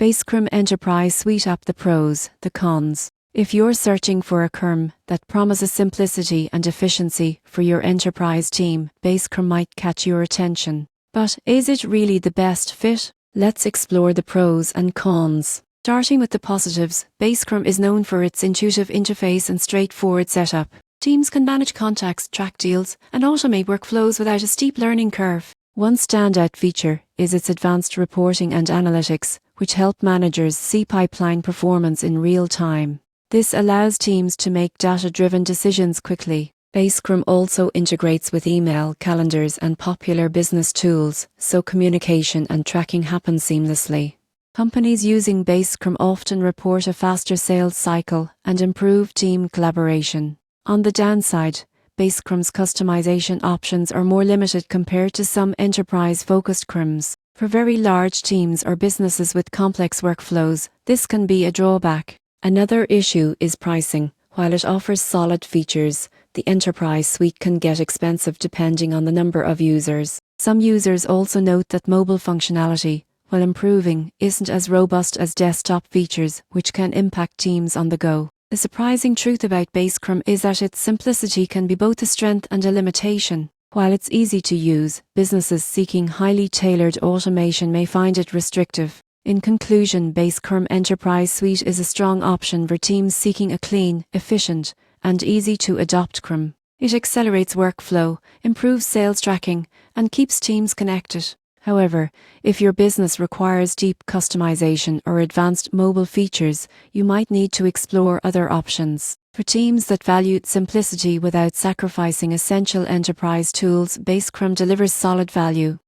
CRM Enterprise Suite app. The pros, the cons. If you're searching for a CRM that promises simplicity and efficiency for your enterprise team, CRM might catch your attention. But is it really the best fit? Let's explore the pros and cons. Starting with the positives, CRM is known for its intuitive interface and straightforward setup. Teams can manage contacts, track deals, and automate workflows without a steep learning curve. One standout feature is its advanced reporting and analytics, which help managers see pipeline performance in real time. This allows teams to make data-driven decisions quickly. CRM also integrates with email, calendars, and popular business tools, so communication and tracking happen seamlessly. Companies using CRM often report a faster sales cycle and improved team collaboration. On the downside, CRM's customization options are more limited compared to some enterprise-focused CRMs. For very large teams or businesses with complex workflows, this can be a drawback. Another issue is pricing. While it offers solid features, the enterprise suite can get expensive depending on the number of users. Some users also note that mobile functionality, while improving, isn't as robust as desktop features, which can impact teams on the go. The surprising truth about CRM is that its simplicity can be both a strength and a limitation. While it's easy to use, businesses seeking highly tailored automation may find it restrictive. In conclusion, CRM Enterprise Suite is a strong option for teams seeking a clean, efficient, and easy-to-adopt CRM. It accelerates workflow, improves sales tracking, and keeps teams connected. However, if your business requires deep customization or advanced mobile features, you might need to explore other options. For teams that value simplicity without sacrificing essential enterprise tools, CRM delivers solid value.